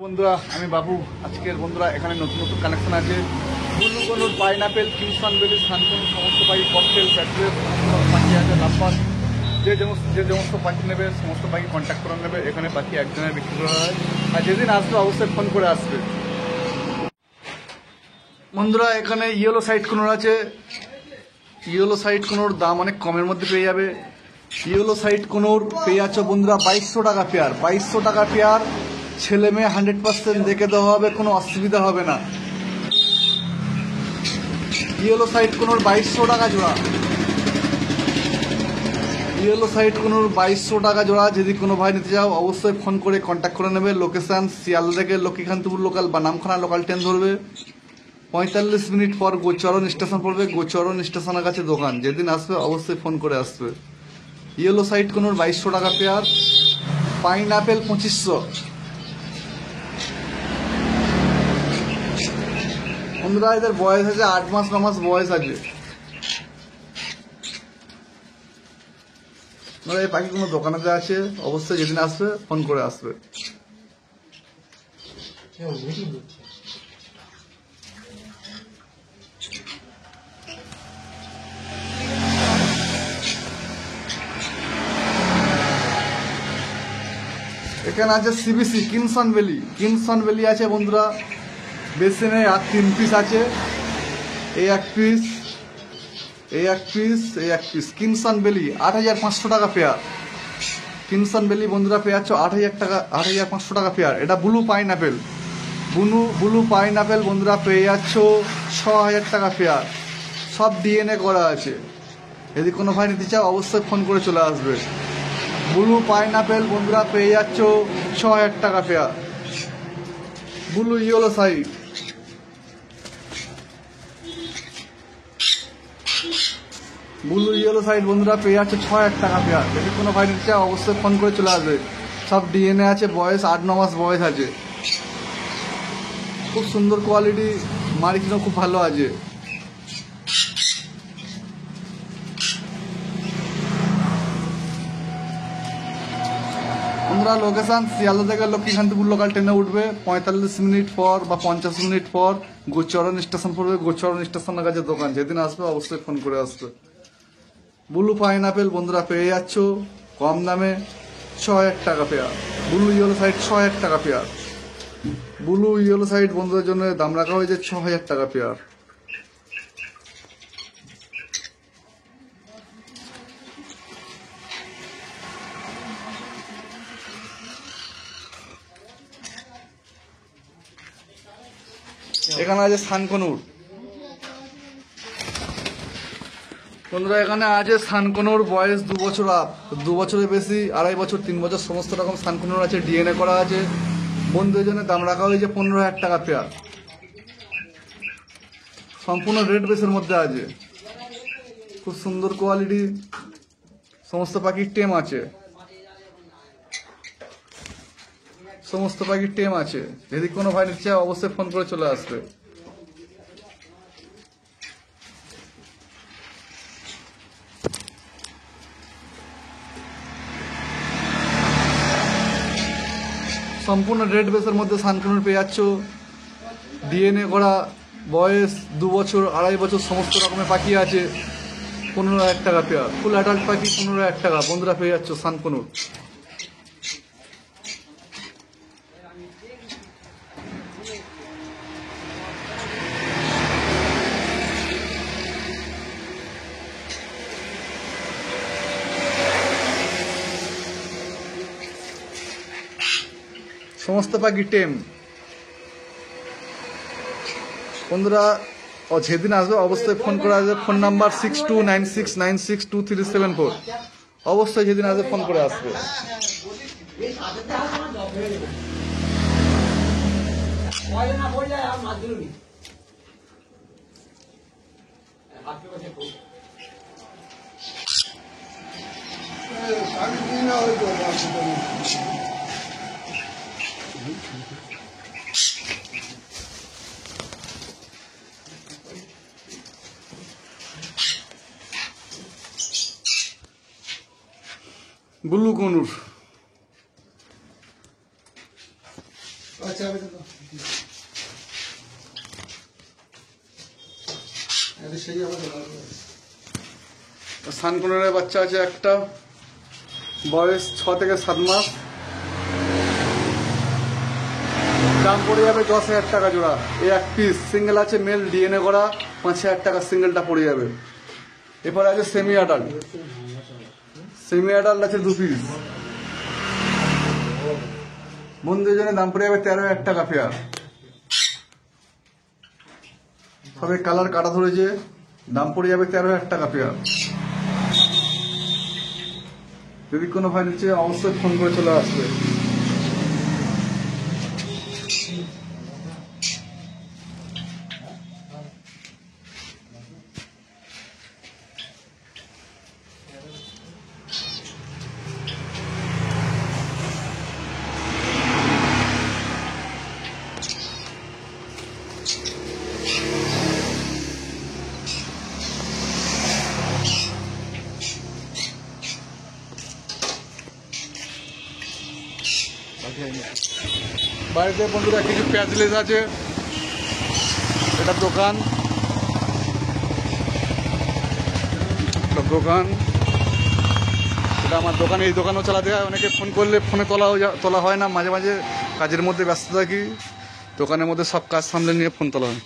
বন্ধুরা আমি বাবু আজকের বন্ধুরা এখানে নতুন নতুন কালেকশন আছে বুলুগনুর পাইনাপেল কিউসান বেলি সানকোন সমস্ত পাখি ককটেল প্যাট্রেস সমস্ত পাখি আছে লাভবান যে সমস্ত পাখি নেবে সমস্ত পাখি কন্ট্যাক্ট করে নেবে। এখানে পাখি একজনের বিক্রি করা হয় আর যেদিন আসবে অবশ্যই ফোন করে আসবে। বন্ধুরা এখানে ইয়েলো সাইড কোনোর আছে, ইয়েলো সাইড কোনোর দাম অনেক কমের মধ্যে পেয়ে যাবে। ইয়েলো সাইড কোনোর পেয়ে যাচ্ছে বন্ধুরা 2200 টাকা পেয়ার, 2200 টাকা পেয়ার। ছেলে মেয়ে 100% দেখে দেওয়া হবে, কোনো অসুবিধা হবে না। ইয়েলো সাইড কোনোর 2200 টাকা জোড়া, ইয়েলো সাইড কোনোর 2200 টাকা জোড়া। যদি কোনো ভাই নিতে চাও অবশ্যই ফোন করে কন্ট্যাক্ট করে নেবে। লোকেশান শিয়ালদা থেকে লক্ষ্মীকান্তপুর লোকাল বা নামখানা লোকাল ট্রেন ধরবে, 45 মিনিট পর গোচরণ স্টেশন পড়বে। গোচরণ স্টেশনের কাছে দোকান। যেদিন আসবে অবশ্যই ফোন করে আসবে। ইয়েলো সাইড কোনোর 2200 টাকা পেয়ার। পাইনাপেল 2500। বন্ধুরা এদের বয়স আছে 8 মাস 9 মাস বয়স আছে। এই পাখি কোনো দোকানেতে আছে, অবশ্যই যেদিন আসবে ফোন করে আসবে। এখানে আছে সিবিসি কিনসন ভ্যালি, কিনসন ভ্যালি আছে বন্ধুরা। বেসিনে আর 3 পিস আছে, এই এক পিস, এই এক পিস, এই এক পিস। কিনসন ভ্যালি 8500 টাকা পেয়ার। কিনসন ভ্যালি বন্ধুরা পেয়ে যাচ্ছ 8500 টাকা পেয়ার। এটা ব্লু পাইনাপেল, ব্লু পাইনাপেল বন্ধুরা পেয়ে যাচ্ছ 6000 টাকা পেয়ার। সব ডিএনএ করা আছে। যদি কোনো ভাই নিতে চাও অবশ্যই ফোন করে চলে আসবে। ব্লু পাইনাপেল বন্ধুরা পেয়ে যাচ্ছ 6000 টাকা pair. Blue yellow side, blue yellow side বন্ধুরা পেয়ে যাচ্ছে 6000 টাকা পেয়ার। যদি কোনো ভাই নিতে চাও অবশ্যই ফোন করে চলে আসবে। সব ডিএনএ আছে, বয়স 8-9 মাস বয়স আছে। খুব সুন্দর কোয়ালিটি, মার্কিংও খুব ভালো আছে। বন্ধুরা লোকেশন শিয়ালদা থেকে লক্ষ্মীকান্তপুর লোকাল ট্রেনে উঠবে, 45 মিনিট পর বা 50 মিনিট পর গোচরণ স্টেশন পড়বে। গোচরণ স্টেশনের কাছে দোকান। যেদিন আসবে অবশ্যই ফোন করে আসবে। ব্লু পাইনাপেল বন্ধুরা পেয়ে যাচ্ছ কম দামে 6000 টাকা পেয়ার। ব্লু ইয়েলো সাইড 6000 টাকা পেয়ার। ব্লু ইয়েলো সাইড বন্ধুদের জন্য দাম রাখা হয়েছে 6000 টাকা পেয়ার। এখানে আছে সানকনুর বন্ধুরা, এখানে আছে সানকনুর। বয়স 2 বছর আপ, 2 বছরের বেশি, 2.5 বছর, 3 বছর সমস্ত রকম সানকনুর আছে। ডিএনএ করা আছে। বন্ধুদের জন্য দাম রাখা হয়েছে 15000 টাকা পেয়ার। সম্পূর্ণ রেড বেসের মধ্যে আছে। খুব সুন্দর কোয়ালিটি। সমস্ত পাখির টেম আছে, সমস্ত পাখির টেম আছে। যদি কোনো ভাই নিতে চায় অবশ্যই ফোন করে চলে আসবে। সম্পূর্ণ রেড বেসের মধ্যে সানকনুর পেয়ে যাচ্ছ। ডিএনএ করা, বয়স 2 বছর 2.5 বছর সমস্ত রকমের পাখি আছে। 15000 টাকা পেয়ার। ফুল অ্যাডাল্ট পাখি 15000 টাকা বন্ধুরা পেয়ে যাচ্ছ সানকনুর। সমস্ত পাখি টেম বন্ধুরা। যেদিন আসবে অবশ্যই ফোন করে আসবে। Phone number 6296962374। অবশ্যই যেদিন আসবে ফোন করে আসবে। ব্লু কনুর সানকুনের বাচ্চা আছে একটা, বয়স 6 থেকে 7 মাস, দাম পড়ে যাবে 10,000 টাকা জোড়া। এই এক পিস সিঙ্গেল আছে, মেল ডিএনএ করা, 5,000 টাকা সিঙ্গেলটা পড়ে যাবে। এরপরে আছে সেমি অ্যাডাল্ট, সেমি অ্যাডাল্ট আছে 2 পিস, বন্ধুদের জন্য দাম পড়ে যাবে 13,000 টাকা পেয়ার। সবে কালার কাটা ধরেছে, দাম পড়ে যাবে 13,000 টাকা পেয়ার। যদি কোনো ভাই নিচ্ছে অবশ্যই ফোন করে চলে আসবে। বাড়িতে বন্ধুরা কিছু প্যাচলেস আছে, এটা দোকান, এটা আমার দোকান। এই দোকানও চালাতে হয়, অনেকে ফোন করলে ফোনে তোলা হয় না, মাঝে মাঝে কাজের মধ্যে ব্যস্ত থাকি, দোকানের মধ্যে সব কাজ সামলে নিয়ে ফোন তোলা হয়।